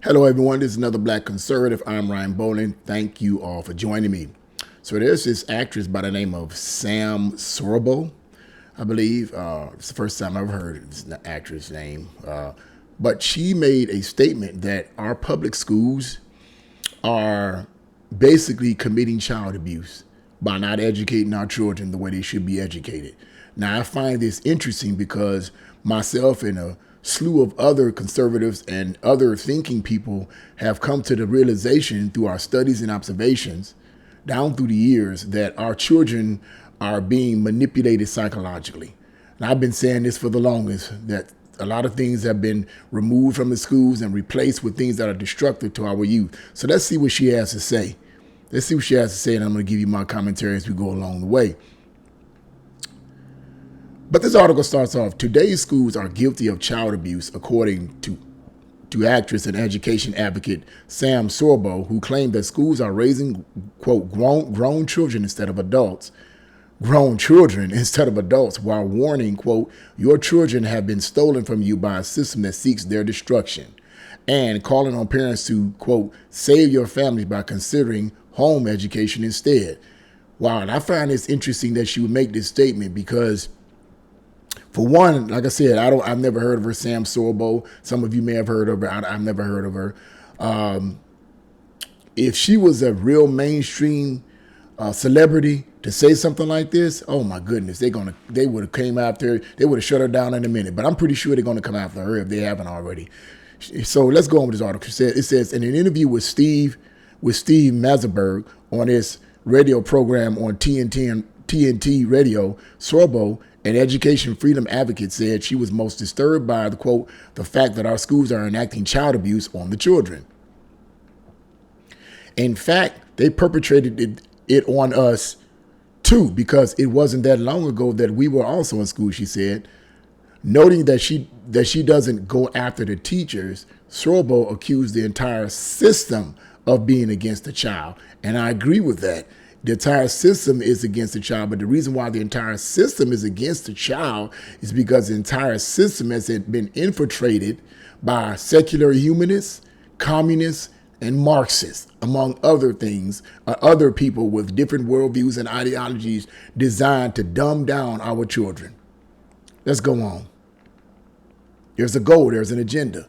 Hello, everyone. This is another Black Conservative. I'm Ryan Bolin. Thank you all for joining me. So there's this actress by the name of Sam Sorbo, I believe. It's the first time I've heard this actress name. But she made a statement that our public schools are basically committing child abuse by not educating our children the way they should be educated. Now, I find this interesting because myself and a slew of other conservatives and other thinking people have come to the realization through our studies and observations down through the years that our children are being manipulated psychologically. And I've been saying this for the longest, that a lot of things have been removed from the schools and replaced with things that are destructive to our youth. So let's see what she has to say. Let's see what she has to say, and I'm going to give you my commentary as we go along the way. But this article starts off, today's schools are guilty of child abuse, according to actress and education advocate Sam Sorbo, who claimed that schools are raising, quote, grown children instead of adults. Grown children instead of adults, while warning, quote, your children have been stolen from you by a system that seeks their destruction, and calling on parents to, quote, save your families by considering home education instead. Wow, and I find this interesting that she would make this statement because, for one, like I said, I've never heard of her, Sam Sorbo. Some of you may have heard of her. I've never heard of her. If she was a real mainstream celebrity to say something like this, oh my goodness, they would have came after her. They would have shut her down in a minute. But I'm pretty sure they're going to come after her if they haven't already. So let's go on with this article. It says in an interview with Steve Mazerberg on his radio program on TNT Radio, Sorbo, an education freedom advocate, said she was most disturbed by the fact that our schools are enacting child abuse on the children. In fact, they perpetrated it on us too, because it wasn't that long ago that we were also in school, she said. Noting that she doesn't go after the teachers, Sorbo accused the entire system of being against the child. And I agree with that. The entire system is against the child, but the reason why the entire system is against the child is because the entire system has been infiltrated by secular humanists, communists, and Marxists, among other things, other people with different worldviews and ideologies designed to dumb down our children. Let's go on. There's a goal, there's an agenda.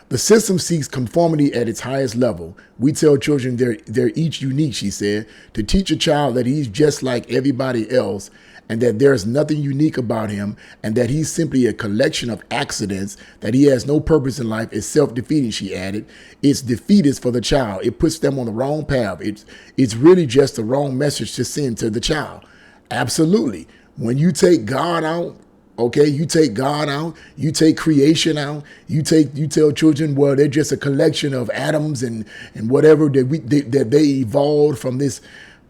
The system seeks conformity at its highest level. We tell children they're each unique, she said, to teach a child that he's just like everybody else and that there's nothing unique about him and that he's simply a collection of accidents, that he has no purpose in life is self-defeating, she added. It's defeatist for the child. It puts them on the wrong path. It's really just the wrong message to send to the child. Absolutely. When you take God out, okay, you take God out, you take creation out, you tell children, well, they're just a collection of atoms and whatever that they evolved from this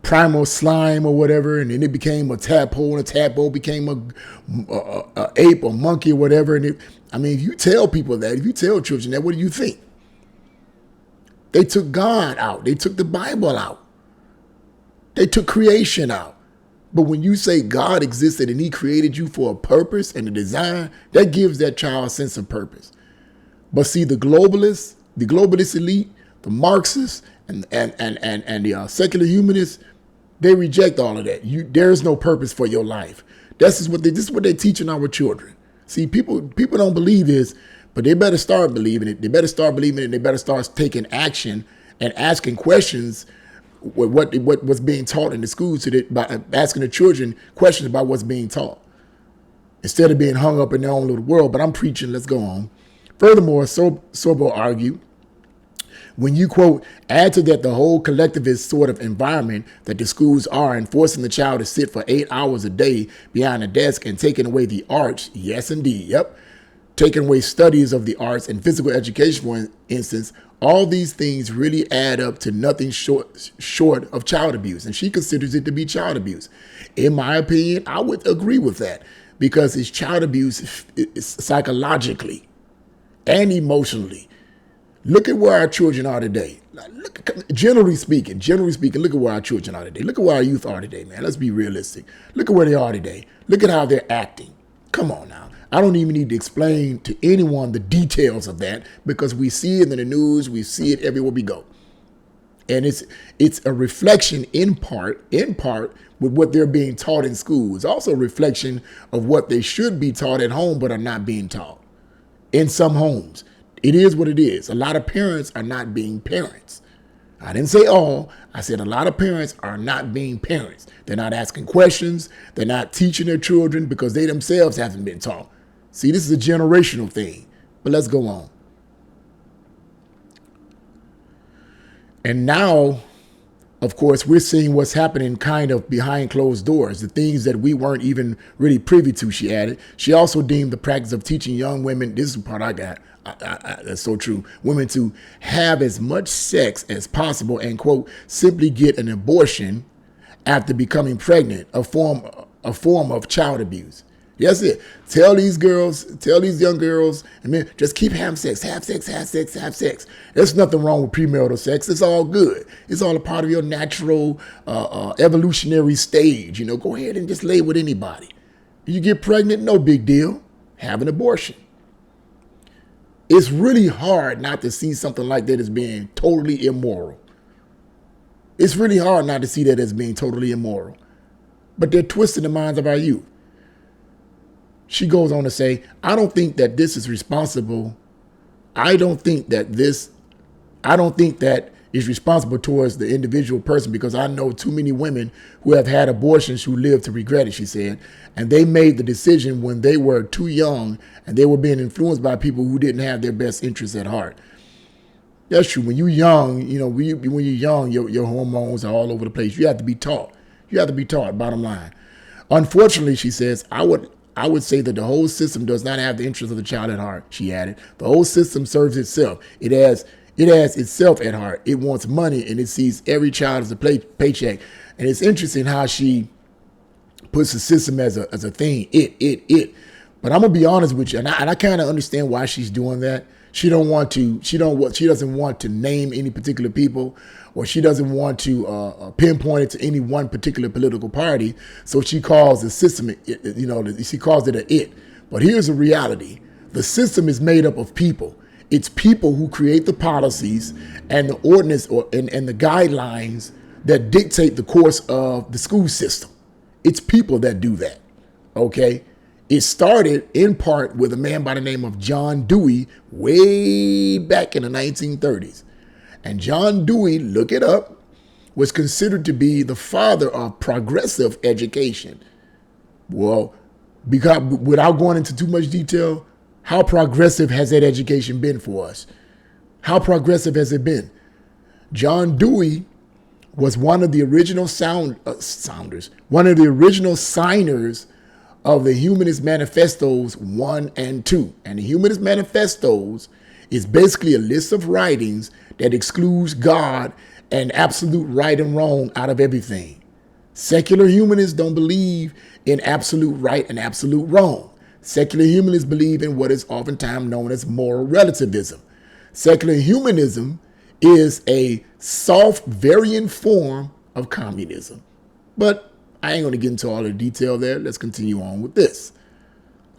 primal slime or whatever, and then it became a tadpole, and a tadpole became a ape or monkey or whatever. And if you tell people that, if you tell children that, what do you think? They took God out. They took the Bible out. They took creation out. But when you say God existed and he created you for a purpose and a design, that gives that child a sense of purpose. But see, the globalist elite, the Marxists, and the secular humanists, they reject all of that. There's no purpose for your life. This is what they're teaching our children. See, people don't believe this, but they better start believing it. They better start believing it, and they better start taking action and asking questions what's being taught in the schools, by asking the children questions about what's being taught instead of being hung up in their own little world. But I'm preaching. Let's go on. Furthermore, Sorbo argued, when you, quote, add to that the whole collectivist sort of environment that the schools are and forcing the child to sit for 8 hours a day behind a desk and taking away the arts, yes, indeed, yep, taking away studies of the arts and physical education, for instance, all these things really add up to nothing short of child abuse. And she considers it to be child abuse. In my opinion, I would agree with that because it's child abuse psychologically and emotionally. Look at where our children are today. Generally speaking, look at where our children are today. Look at where our youth are today, man. Let's be realistic. Look at where they are today. Look at how they're acting. Come on now. I don't even need to explain to anyone the details of that because we see it in the news, we see it everywhere we go. And it's a reflection in part with what they're being taught in school. It's also a reflection of what they should be taught at home but are not being taught in some homes. It is what it is. A lot of parents are not being parents. I didn't say all. I said a lot of parents are not being parents. They're not asking questions. They're not teaching their children because they themselves haven't been taught. See, this is a generational thing. But let's go on. And now, of course, we're seeing what's happening kind of behind closed doors, the things that we weren't even really privy to, she added. She also deemed the practice of teaching young women, this is the part I got, that's so true, women to have as much sex as possible and, quote, simply get an abortion after becoming pregnant, a form of child abuse. That's it. Tell these young girls, and men, just keep having sex, have sex, have sex, have sex. There's nothing wrong with premarital sex. It's all good. It's all a part of your natural evolutionary stage. You know, go ahead and just lay with anybody. You get pregnant, no big deal. Have an abortion. It's really hard not to see something like that as being totally immoral. It's really hard not to see that as being totally immoral. But they're twisting the minds of our youth. She goes on to say, I don't think that this is responsible. I don't think that is responsible towards the individual person because I know too many women who have had abortions who live to regret it, she said. And they made the decision when they were too young and they were being influenced by people who didn't have their best interests at heart. That's true. When you're young, you know, when you're young, your hormones are all over the place. You have to be taught. You have to be taught, bottom line. Unfortunately, she says, I would say that the whole system does not have the interest of the child at heart, she added. The whole system serves itself. It has itself at heart. It wants money and it sees every child as a paycheck. And it's interesting how she puts the system as a thing. It. But I'm gonna be honest with you, and I kind of understand why she's doing that. She doesn't want to name any particular people, or she doesn't want to pinpoint it to any one particular political party. So she calls the system, she calls it it. But here's the reality: the system is made up of people. It's people who create the policies and the ordinance and the guidelines that dictate the course of the school system. It's people that do that. Okay. It started in part with a man by the name of John Dewey way back in the 1930s. And John Dewey, look it up, was considered to be the father of progressive education. Well, because without going into too much detail, how progressive has that education been for us? How progressive has it been? John Dewey was one of the original one of the original signers of the Humanist Manifestos 1 and 2. And the Humanist Manifestos is basically a list of writings that excludes God and absolute right and wrong out of everything. Secular humanists don't believe in absolute right and absolute wrong. Secular humanists believe in what is oftentimes known as moral relativism. Secular humanism is a soft variant form of communism. But I ain't going to get into all the detail there. Let's continue on with this.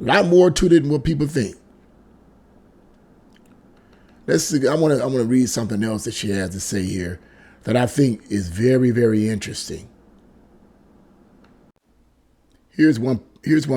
A lot more to it than what people think. Let's see. I want to read something else that she has to say here that I think is very, very interesting. Here's one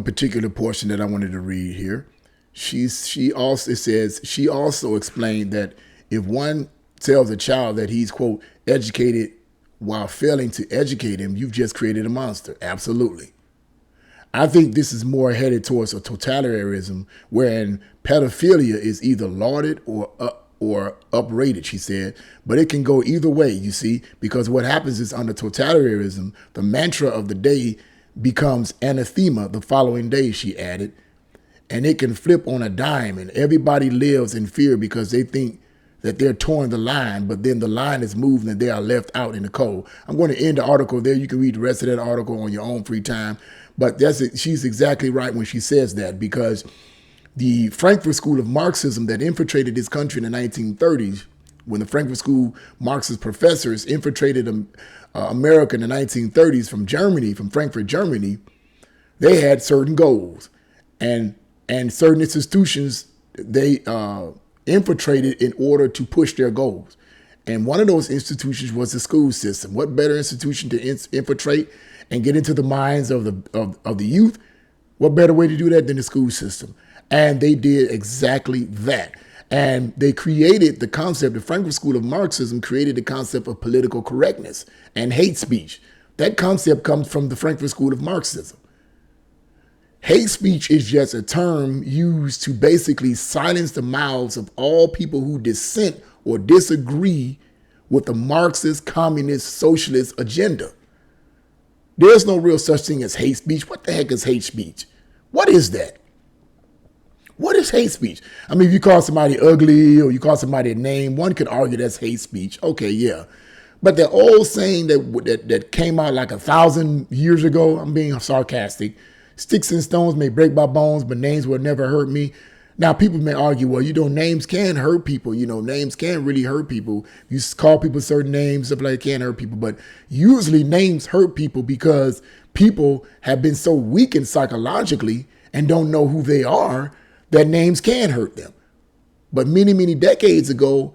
particular portion that I wanted to read here. She also explained that if one tells a child that he's, quote, educated while failing to educate him, you've just created a monster. Absolutely. I think this is more headed towards a totalitarianism wherein pedophilia is either lauded or uprated, she said. But it can go either way, you see, because what happens is under totalitarianism, the mantra of the day becomes anathema the following day, she added. And it can flip on a dime and everybody lives in fear because they think that they're towing the line, but then the line is moved and they are left out in the cold. I'm going to end the article there. You can read the rest of that article on your own free time. But she's exactly right when she says that, because the Frankfurt School of Marxism that infiltrated this country in the 1930s, when the Frankfurt School Marxist professors infiltrated America in the 1930s from Frankfurt, Germany, they had certain goals. And And certain institutions, they infiltrated in order to push their goals. And one of those institutions was the school system. What better institution to infiltrate and get into the minds of the youth? What better way to do that than the school system? And they did exactly that. And they created the concept, the Frankfurt School of Marxism created the concept of political correctness and hate speech. That concept comes from the Frankfurt School of Marxism. Hate speech is just a term used to basically silence the mouths of all people who dissent or disagree with the Marxist, communist, socialist agenda. There's no real such thing as hate speech. What the heck is hate speech? What is that? What is hate speech? I mean, if you call somebody ugly or you call somebody a name, one could argue that's hate speech. Okay, yeah. But the old saying that came out like 1,000 years ago, I'm being sarcastic, sticks and stones may break my bones, but names will never hurt me. Now, people may argue, well, names can hurt people. Names can really hurt people. You call people certain names, stuff like that can hurt people. But usually names hurt people because people have been so weakened psychologically and don't know who they are that names can hurt them. But many, many decades ago,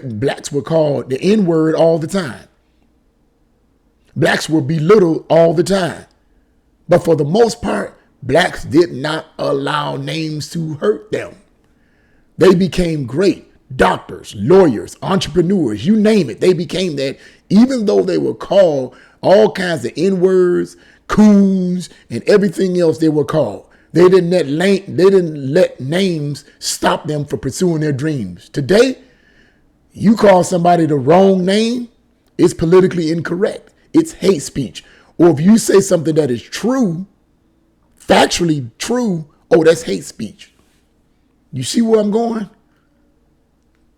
blacks were called the N-word all the time. Blacks were belittled all the time. But for the most part, blacks did not allow names to hurt them. They became great doctors, lawyers, entrepreneurs, you name it. They became that, even though they were called all kinds of N-words, coons, and everything else they were called. They didn't let names stop them from pursuing their dreams. Today, you call somebody the wrong name, it's politically incorrect. It's hate speech. Or if you say something that is true, factually true, oh, that's hate speech. You see where I'm going?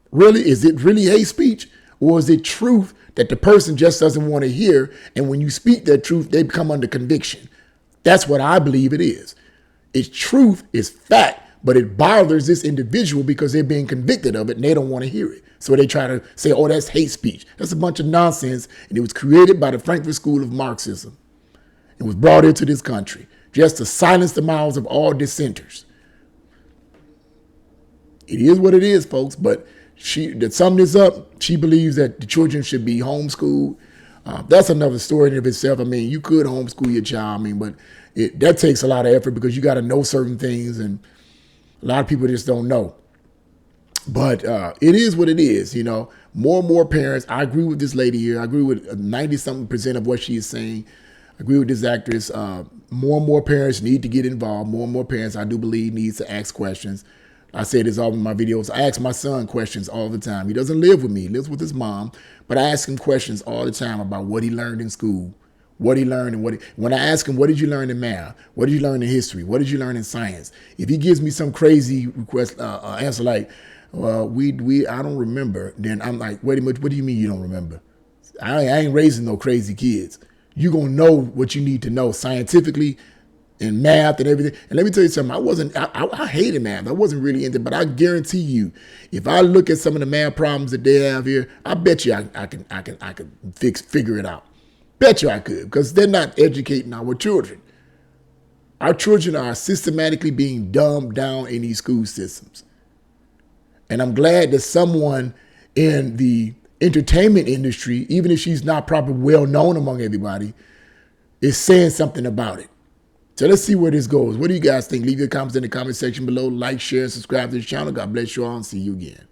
Really? Is it really hate speech? Or is it truth that the person just doesn't want to hear? And when you speak that truth, they become under conviction. That's what I believe it is. It's truth, it's fact, but it bothers this individual because they're being convicted of it and they don't want to hear it. So they try to say, oh, that's hate speech. That's a bunch of nonsense. And it was created by the Frankfurt School of Marxism. It was brought into this country just to silence the mouths of all dissenters. It is what it is, folks. But to sum this up, she believes that the children should be homeschooled. That's another story in of itself. I mean, you could homeschool your child, but that takes a lot of effort because you got to know certain things, and a lot of people just don't know. But it is what it is, More and more parents, I agree with this lady here. I agree with 90-something% of what she is saying. I agree with this actress. More and more parents need to get involved. More and more parents, I do believe, needs to ask questions. I say this all in my videos. I ask my son questions all the time. He doesn't live with me. He lives with his mom. But I ask him questions all the time about what he learned in school, what he learned, and when I ask him, what did you learn in math? What did you learn in history? What did you learn in science? If he gives me some crazy answer like, well, I don't remember, then I'm like, wait a minute, what do you mean you don't remember? I ain't raising no crazy kids. You're going to know what you need to know scientifically and math and everything. And let me tell you something, I hated math. I wasn't really into it, but I guarantee you, if I look at some of the math problems that they have here, I bet you I can figure it out. Bet you I could, because they're not educating our children. Our children are systematically being dumbed down in these school systems. And I'm glad that someone in the entertainment industry, even if she's not probably well known among everybody, is saying something about it. So let's see where this goes. What do you guys think? Leave your comments in the comment section below. Like, share, and subscribe to this channel. God bless you all and see you again.